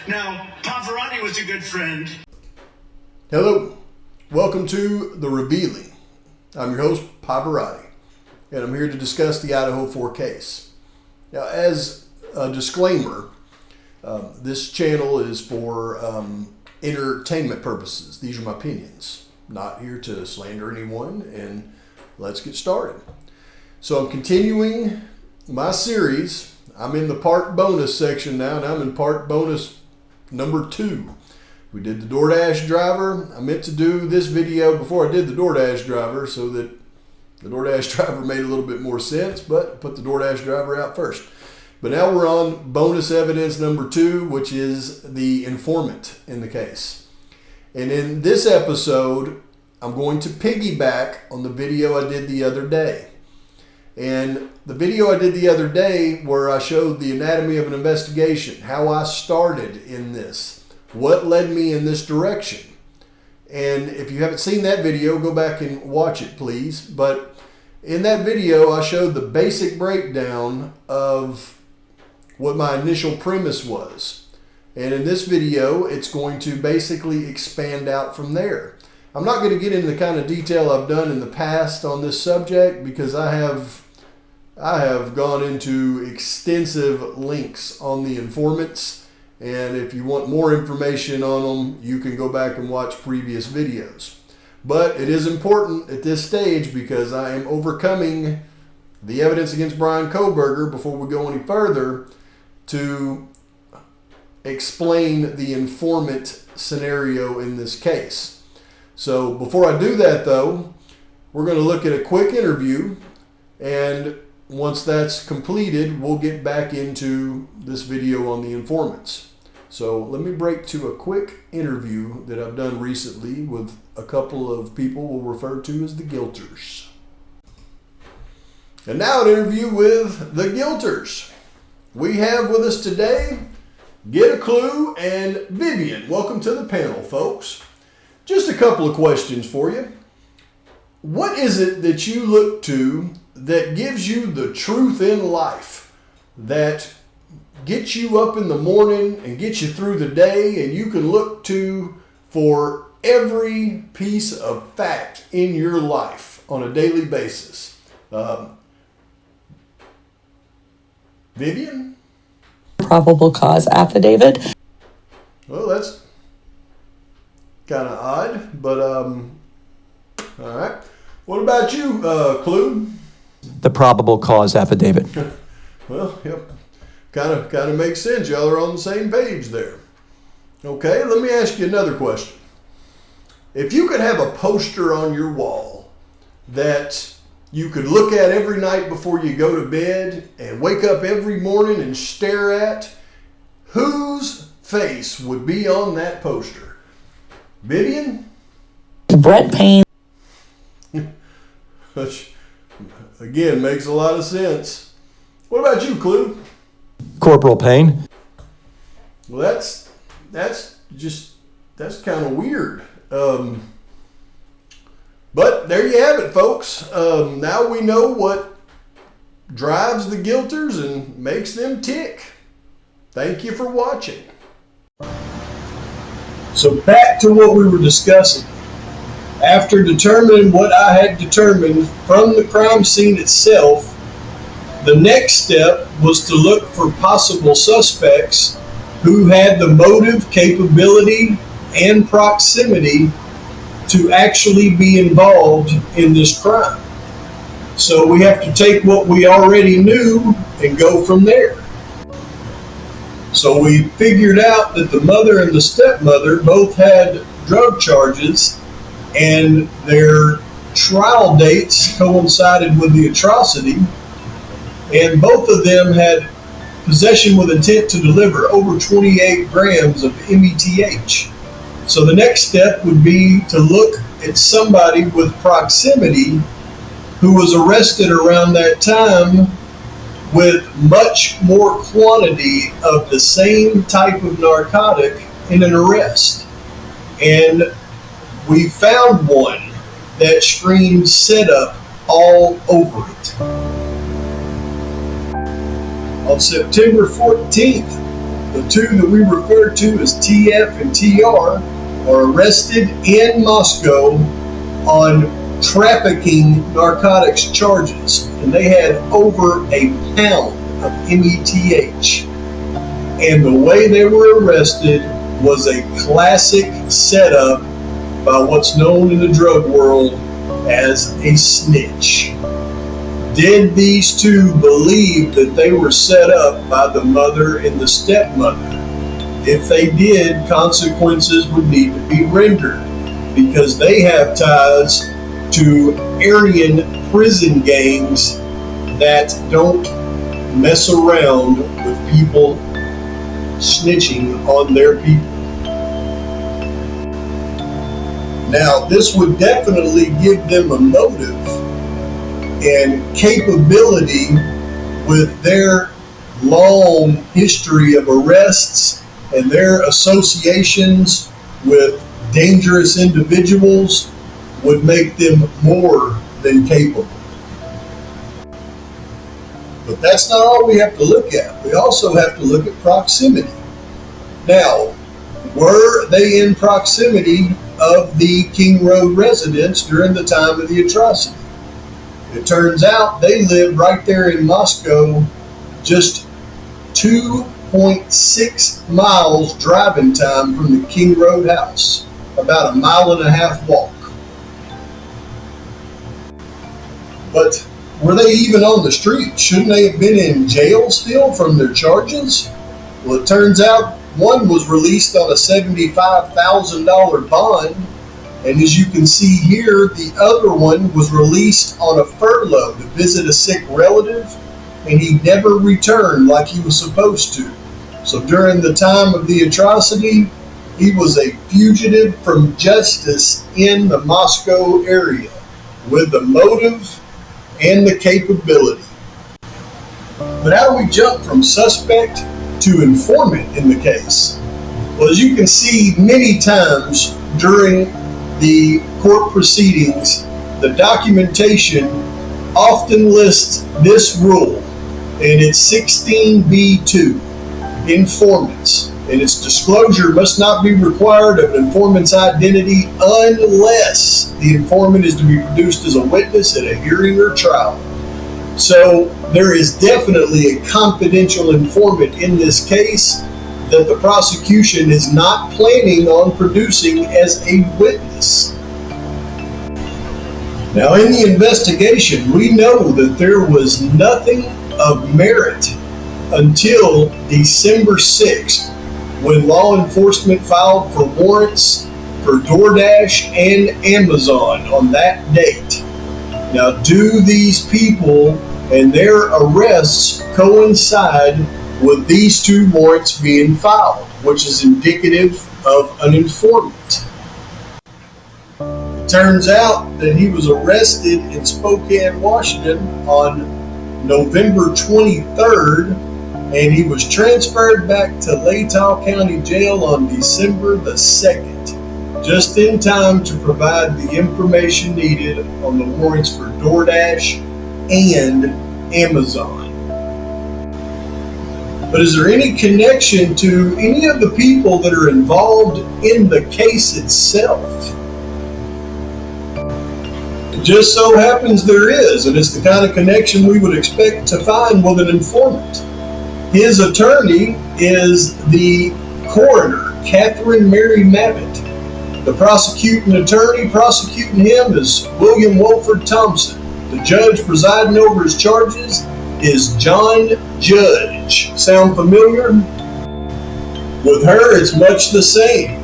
Now, Pavarotti was a good friend. Hello, welcome to The Revealing. I'm your host, Pavarotti, and I'm here to discuss the Idaho 4 case. Now, as a disclaimer, this channel is for entertainment purposes. These are my opinions. Not here to slander anyone, and let's get started. So I'm continuing my series. I'm in the part bonus section now, and I'm in part bonus number 2. We did the DoorDash driver. I meant to do this video before I did the DoorDash driver so that the DoorDash driver made a little bit more sense, but I put the DoorDash driver out first. But now we're on bonus evidence number 2, which is the informant in the case. And in this episode, I'm going to piggyback on the video I did the other day. And the video I did the other day where I showed the anatomy of an investigation, how I started in this, what led me in this direction. And if you haven't seen that video, go back and watch it, please. But in that video, I showed the basic breakdown of what my initial premise was. And in this video, it's going to basically expand out from there. I'm not going to get into the kind of detail I've done in the past on this subject because I have gone into extensive links on the informants, and if you want more information on them, you can go back and watch previous videos. But it is important at this stage because I am overcoming the evidence against Bryan Kohberger before we go any further to explain the informant scenario in this case. So before I do that though, we're going to look at a quick interview, and once that's completed, we'll get back into this video on the informants. So let me break to a quick interview that I've done recently with a couple of people we'll refer to as the guilters. And now an interview with the guilters. We have with us today, Get a Clue and Vivian. Welcome to the panel, folks. Just a couple of questions for you. What is it that you look to that gives you the truth in life, that gets you up in the morning and gets you through the day, and you can look to for every piece of fact in your life on a daily basis? Vivian? Probable cause affidavit. Well, that's kind of odd, but all right. What about you, Clue? The probable cause affidavit. Well, yep. Kind of makes sense. Y'all are on the same page there. Okay, let me ask you another question. If you could have a poster on your wall that you could look at every night before you go to bed and wake up every morning and stare at, whose face would be on that poster? Vivian? Brett Payne. Which, again, makes a lot of sense. What about you, Clue? Corporal Payne. Well, that's kind of weird. But there you have it, folks. Now we know what drives the guilters and makes them tick. Thank you for watching. So back to what we were discussing. After determining what I had determined from the crime scene itself, the next step was to look for possible suspects who had the motive, capability, and proximity to actually be involved in this crime. So we have to take what we already knew and go from there. So we figured out that the mother and the stepmother both had drug charges, and their trial dates coincided with the atrocity, and both of them had possession with intent to deliver over 28 grams of METH. So the next step would be to look at somebody with proximity who was arrested around that time with much more quantity of the same type of narcotic in an arrest. And we found one that screamed setup all over it. On September 14th, the two that we refer to as TF and TR are arrested in Moscow on trafficking narcotics charges, and they had over a pound of METH. And the way they were arrested was a classic setup by what's known in the drug world as a snitch. Did these two believe that they were set up by the mother and the stepmother? If they did, consequences would need to be rendered, because they have ties to Aryan prison gangs that don't mess around with people snitching on their people. Now, this would definitely give them a motive and capability with their long history of arrests and their associations with dangerous individuals would make them more than capable. But that's not all we have to look at. We also have to look at proximity. Now, were they in proximity of the King Road residents during the time of the atrocity? It turns out they lived right there in Moscow, just 2.6 miles driving time from the King Road house, about a 1.5 mile walk. But were they even on the street? Shouldn't they have been in jail still from their charges? Well, it turns out one was released on a $75,000 bond, and as you can see here, the other one was released on a furlough to visit a sick relative, and he never returned like he was supposed to. So during the time of the atrocity, he was a fugitive from justice in the Moscow area with the motive and the capability. But how do we jump from suspect to informant in the case? Well, as you can see many times during the court proceedings, the documentation often lists this rule, and it's 16b2, informants, and its disclosure must not be required of an informant's identity unless the informant is to be produced as a witness at a hearing or trial. So there is definitely a confidential informant in this case that the prosecution is not planning on producing as a witness. Now, in the investigation, we know that there was nothing of merit until December 6th, when law enforcement filed for warrants for DoorDash and Amazon on that date. Now, do these people and their arrests coincide with these two warrants being filed, which is indicative of an informant? It turns out that he was arrested in Spokane, Washington on November 23rd, and he was transferred back to Latah County Jail on December the 2nd, just in time to provide the information needed on the warrants for DoorDash and Amazon. But is there any connection to any of the people that are involved in the case itself? It just so happens there is, and it's the kind of connection we would expect to find with an informant. His attorney is the coroner, Catherine Mary Mabbitt. The prosecuting attorney prosecuting him is William Wolford Thompson. The judge presiding over his charges is John Judge. Sound familiar? With her, it's much the same.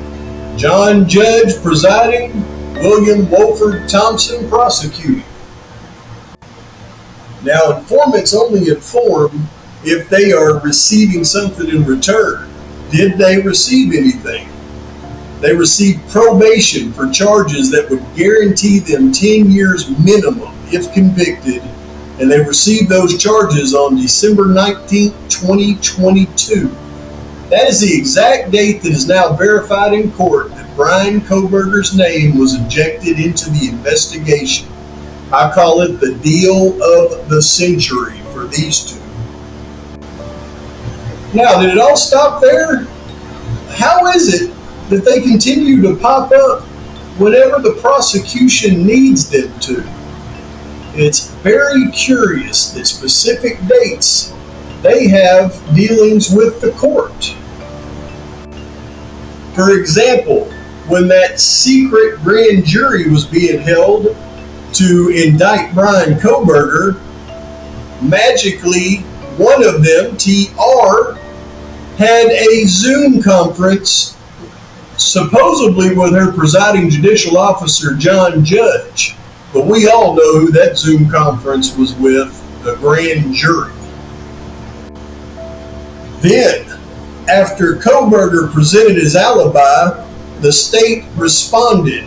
John Judge presiding, William Wolford Thompson prosecuting. Now, informants only inform if they are receiving something in return. Did they receive anything? They received probation for charges that would guarantee them 10 years minimum if convicted, and they received those charges on December 19, 2022. That is the exact date that is now verified in court that Bryan Kohberger's name was injected into the investigation. I call it the deal of the century for these two. Now, did it all stop there? How is it that they continue to pop up whenever the prosecution needs them to? It's very curious that specific dates they have dealings with the court. For example, when that secret grand jury was being held to indict Bryan Kohberger, magically one of them, TR, had a Zoom conference supposedly with her presiding judicial officer, John Judge. But we all know who that Zoom conference was with, the grand jury. Then, after Kohberger presented his alibi, the state responded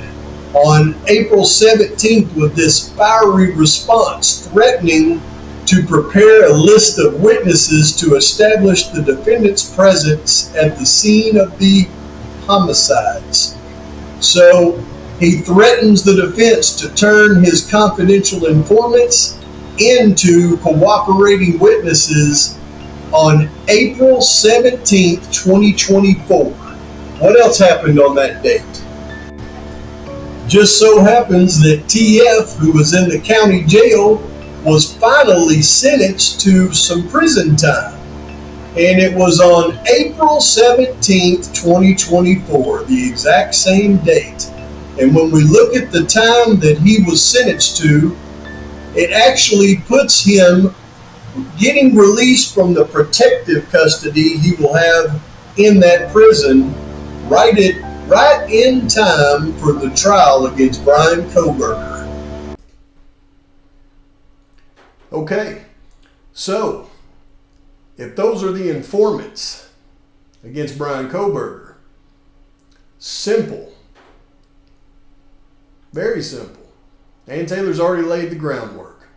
on April 17th with this fiery response, threatening to prepare a list of witnesses to establish the defendant's presence at the scene of the homicides. So he threatens the defense to turn his confidential informants into cooperating witnesses on April 17th, 2024. What else happened on that date? Just so happens that TF, who was in the county jail, was finally sentenced to some prison time. And it was on April 17th, 2024, the exact same date. And when we look at the time that he was sentenced to, it actually puts him getting released from the protective custody he will have in that prison right in time for the trial against Bryan Kohberger. Okay, so if those are the informants against Bryan Kohberger, simple, very simple. Ann Taylor's already laid the groundwork.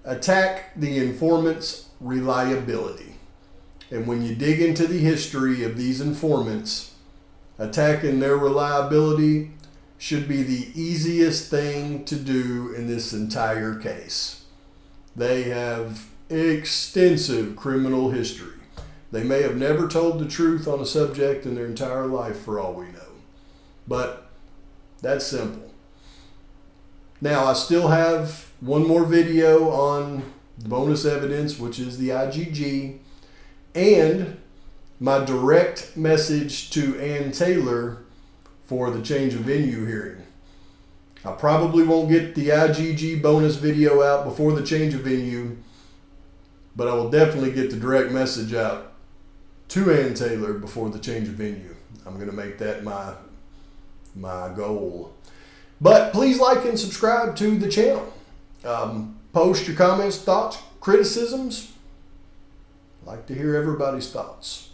Attack the informant's reliability. And when you dig into the history of these informants, attacking their reliability should be the easiest thing to do in this entire case. They have extensive criminal history. They may have never told the truth on a subject in their entire life, for all we know. But that's simple. Now, I still have one more video on bonus evidence, which is the IGG, and my direct message to Ann Taylor for the change of venue hearing. I probably won't get the IGG bonus video out before the change of venue, but I will definitely get the direct message out to Ann Taylor before the change of venue. I'm going to make that my goal. But please like and subscribe to the channel. Post your comments, thoughts, criticisms. I like to hear everybody's thoughts.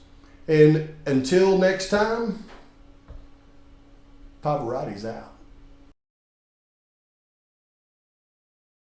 And until next time, Pavarotti's out.